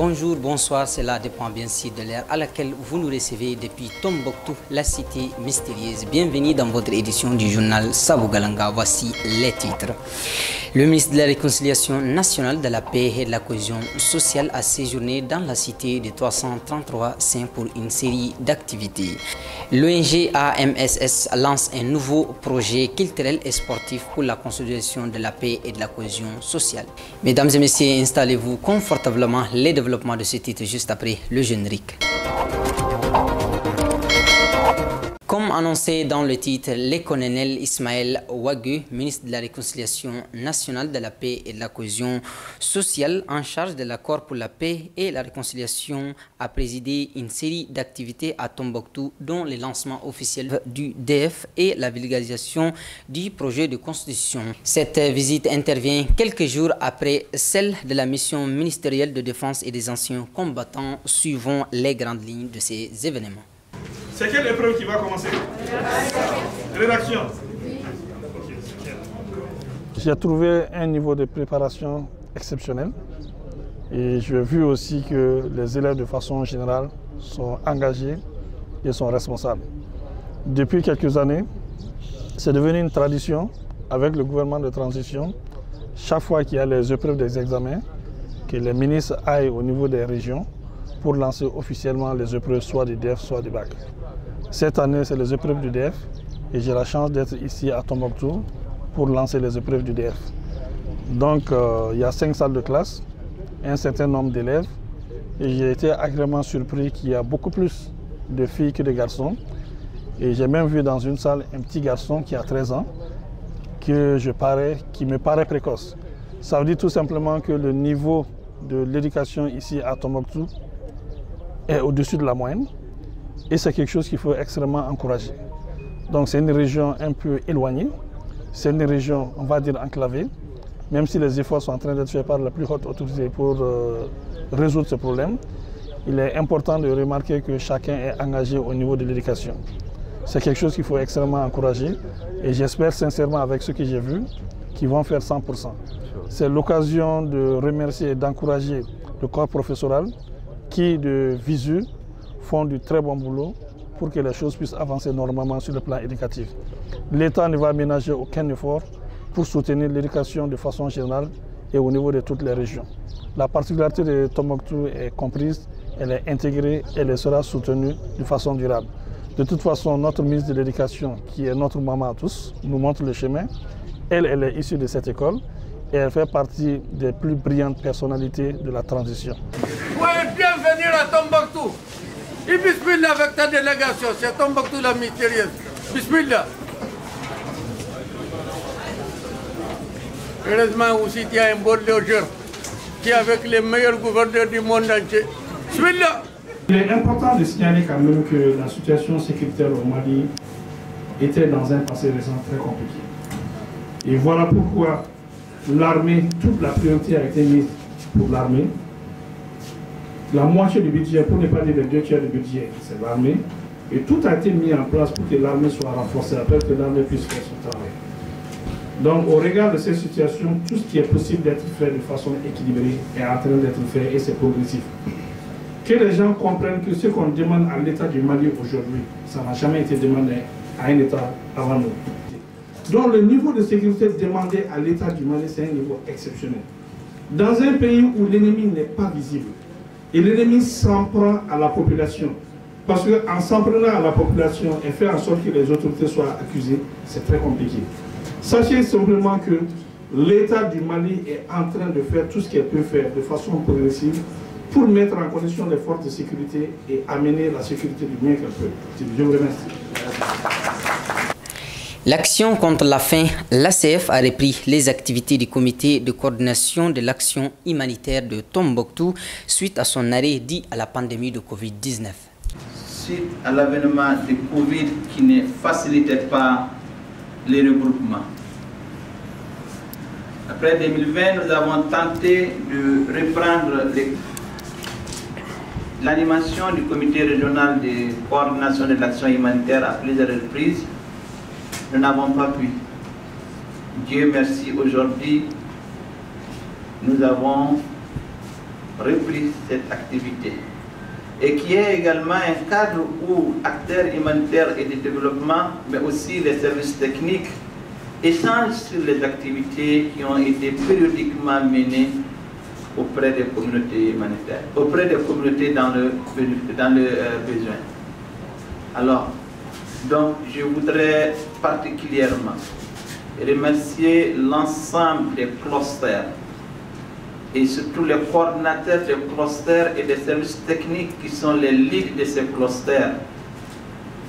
Bonjour, bonsoir, cela dépend bien sûr de l'heure à laquelle vous nous recevez depuis Tombouctou, la cité mystérieuse. Bienvenue dans votre édition du journal Sabougalanga. Voici les titres. Le ministre de la Réconciliation nationale, de la paix et de la cohésion sociale a séjourné dans la cité de 333 saints pour une série d'activités. L'ONG AMSS lance un nouveau projet culturel et sportif pour la consolidation de la paix et de la cohésion sociale. Mesdames et messieurs, installez-vous confortablement. Les développements de ce titre juste après le générique. Comme annoncé dans le titre, le colonel Ismaël Ouagu, ministre de la Réconciliation nationale, de la paix et de la cohésion sociale, en charge de l'accord pour la paix et la réconciliation, a présidé une série d'activités à Tombouctou, dont le lancement officiel du DF et la vulgarisation du projet de constitution. Cette visite intervient quelques jours après celle de la mission ministérielle de défense et des anciens combattants, suivant les grandes lignes de ces événements. C'est quelle épreuve qui va commencer? Rédaction. J'ai trouvé un niveau de préparation exceptionnel et j'ai vu aussi que les élèves de façon générale sont engagés et sont responsables. Depuis quelques années, c'est devenu une tradition avec le gouvernement de transition. Chaque fois qu'il y a les épreuves des examens, que les ministres aillent au niveau des régions pour lancer officiellement les épreuves soit du DF, soit du bac. Cette année, c'est les épreuves du DF et j'ai la chance d'être ici à Tombouctou pour lancer les épreuves du DF. Donc, il y a 5 salles de classe, un certain nombre d'élèves et j'ai été agréablement surpris qu'il y a beaucoup plus de filles que de garçons. Et j'ai même vu dans une salle un petit garçon qui a 13 ans qui me paraît précoce. Ça veut dire tout simplement que le niveau de l'éducation ici à Tombouctou est au-dessus de la moyenne. Et c'est quelque chose qu'il faut extrêmement encourager. Donc c'est une région un peu éloignée, c'est une région, on va dire, enclavée, même si les efforts sont en train d'être faits par la plus haute autorité pour résoudre ce problème. Il est important de remarquer que chacun est engagé au niveau de l'éducation. C'est quelque chose qu'il faut extrêmement encourager et j'espère sincèrement avec ce que j'ai vu qu'ils vont faire 100%. C'est l'occasion de remercier et d'encourager le corps professoral qui, de visu, font du très bon boulot pour que les choses puissent avancer normalement sur le plan éducatif. L'État ne va ménager aucun effort pour soutenir l'éducation de façon générale et au niveau de toutes les régions. La particularité de Tombouctou est comprise, elle est intégrée et elle sera soutenue de façon durable. De toute façon, notre ministre de l'Éducation, qui est notre maman à tous, nous montre le chemin. Elle est issue de cette école et elle fait partie des plus brillantes personnalités de la transition. Ouais, bienvenue à Tombouctou. Et bismillah avec ta délégation, c'est Tombouctou la mystérieuse. Bismillah. Heureusement aussi il y a un bon logeur qui est avec les meilleurs gouverneurs du monde entier. Bismillah. Il est important de signaler quand même que la situation sécuritaire au Mali était dans un passé récent très compliqué. Et voilà pourquoi l'armée, toute la priorité a été mise pour l'armée. La moitié du budget, pour ne pas dire les 2 tiers du budget, c'est l'armée. Et tout a été mis en place pour que l'armée soit renforcée, afin que l'armée puisse faire son travail. Donc, au regard de ces situations, tout ce qui est possible d'être fait de façon équilibrée est en train d'être fait et c'est progressif. Que les gens comprennent que ce qu'on demande à l'État du Mali aujourd'hui, ça n'a jamais été demandé à un État avant nous. Donc, le niveau de sécurité demandé à l'État du Mali, c'est un niveau exceptionnel. Dans un pays où l'ennemi n'est pas visible, et l'ennemi s'en prend à la population. Parce qu'en s'en prenant à la population et faire en sorte que les autorités soient accusées, c'est très compliqué. Sachez simplement que l'État du Mali est en train de faire tout ce qu'elle peut faire de façon progressive pour mettre en condition les forces de sécurité et amener la sécurité du mieux qu'elle peut. Je vous remercie. L'action contre la faim, l'ACF a repris les activités du comité de coordination de l'action humanitaire de Tombouctou suite à son arrêt dû à la pandémie de Covid-19. Suite à l'avènement de Covid qui ne facilitait pas les regroupements. Après 2020, nous avons tenté de reprendre l'animation du comité régional de coordination de l'action humanitaire à plusieurs reprises. Nous n'avons pas pu. Dieu merci, aujourd'hui, nous avons repris cette activité et qui est également un cadre où acteurs humanitaires et de développement, mais aussi les services techniques, échangent sur les activités qui ont été périodiquement menées auprès des communautés humanitaires, auprès des communautés dans le besoin. Alors, donc, je voudrais particulièrement remercier l'ensemble des clusters et surtout les coordinateurs des clusters et des services techniques qui sont les leads de ces clusters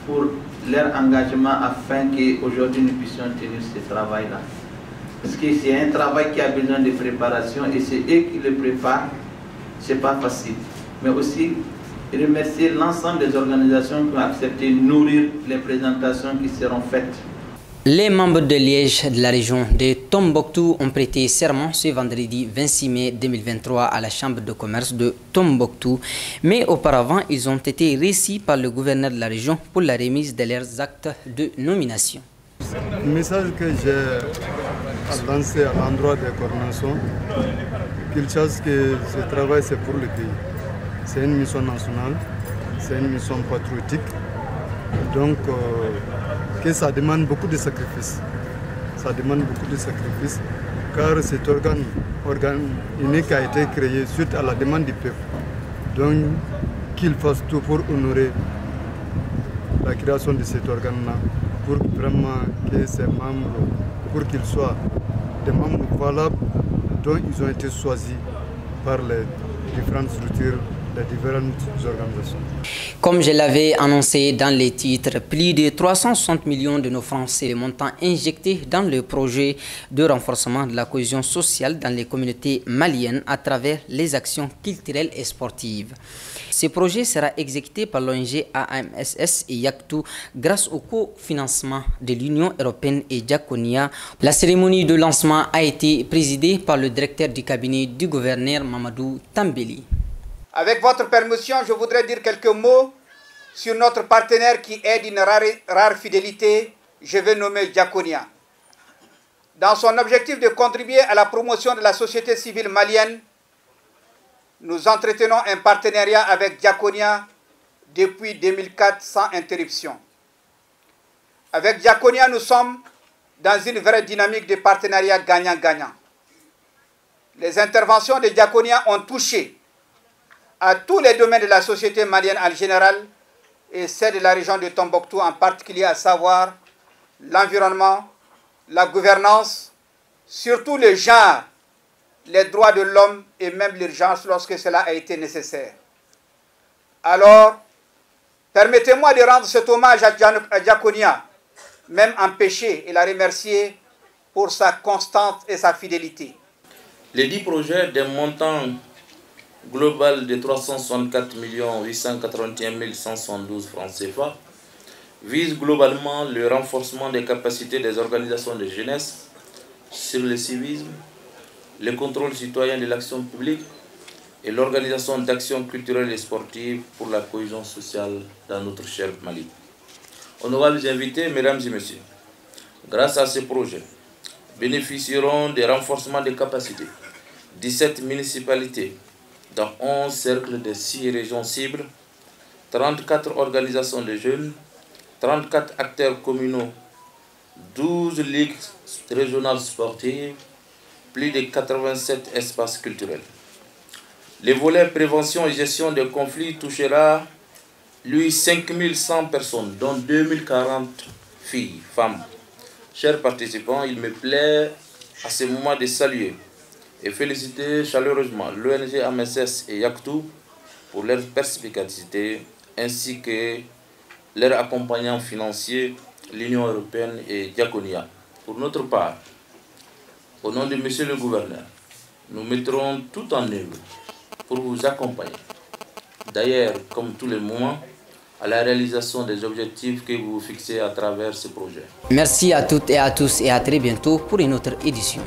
pour leur engagement afin qu'aujourd'hui nous puissions tenir ce travail-là. Parce que c'est un travail qui a besoin de préparation et c'est eux qui le préparent, c'est pas facile. Mais aussi remercier l'ensemble des organisations qui ont accepté de nourrir les présentations qui seront faites. Les membres de Liège de la région de Tombouctou ont prêté serment ce vendredi 26 mai 2023 à la Chambre de commerce de Tombouctou. Mais auparavant, ils ont été reçus par le gouverneur de la région pour la remise de leurs actes de nomination. Le message que j'ai lancé à l'endroit des coordinations, qu'ils sachent que ce travail c'est pour le pays. C'est une mission nationale, c'est une mission patriotique. Donc, que ça demande beaucoup de sacrifices. Ça demande beaucoup de sacrifices, car cet organe unique a été créé suite à la demande du peuple. Donc, qu'il fasse tout pour honorer la création de cet organe-là, pour vraiment que ces membres, pour qu'ils soient des membres valables dont ils ont été choisis par les différentes structures, les différentes organisations. Comme je l'avais annoncé dans les titres, plus de 360 millions de nos francs, c'est le montant injecté dans le projet de renforcement de la cohésion sociale dans les communautés maliennes à travers les actions culturelles et sportives. Ce projet sera exécuté par l'ONG AMSS et Yakutou grâce au cofinancement de l'Union européenne et Diakonia. La cérémonie de lancement a été présidée par le directeur du cabinet du gouverneur Mamadou Tambeli. Avec votre permission, je voudrais dire quelques mots sur notre partenaire qui est d'une rare fidélité, je vais nommer Diakonia. Dans son objectif de contribuer à la promotion de la société civile malienne, nous entretenons un partenariat avec Diakonia depuis 2004 sans interruption. Avec Diakonia, nous sommes dans une vraie dynamique de partenariat gagnant-gagnant. Les interventions de Diakonia ont touché à tous les domaines de la société malienne en général et celle de la région de Tombouctou en particulier, à savoir l'environnement, la gouvernance, surtout le genre, les droits de l'homme et même l'urgence lorsque cela a été nécessaire. Alors, permettez-moi de rendre cet hommage à Diakonia, même empêché, et la remercier pour sa constance et sa fidélité. Les 10 projets d'un montant global de 364 881 172 francs CFA vise globalement le renforcement des capacités des organisations de jeunesse sur le civisme, le contrôle citoyen de l'action publique et l'organisation d'actions culturelles et sportives pour la cohésion sociale dans notre cher Mali. Honorables invités, mesdames et messieurs, grâce à ces projets, bénéficieront des renforcements des capacités 17 municipalités dans 11 cercles de 6 régions cibles, 34 organisations de jeunes, 34 acteurs communaux, 12 ligues régionales sportives, plus de 87 espaces culturels. Le volet prévention et gestion des conflits touchera, lui, 5100 personnes, dont 2040 filles, femmes. Chers participants, il me plaît à ce moment de saluer et féliciter chaleureusement l'ONG AMSS et Yakutou pour leur perspicacité ainsi que leur accompagnant financier, l'Union européenne et Diakonia. Pour notre part, au nom de Monsieur le Gouverneur, nous mettrons tout en œuvre pour vous accompagner. D'ailleurs, comme tous les moments, à la réalisation des objectifs que vous fixez à travers ce projet. Merci à toutes et à tous et à très bientôt pour une autre édition.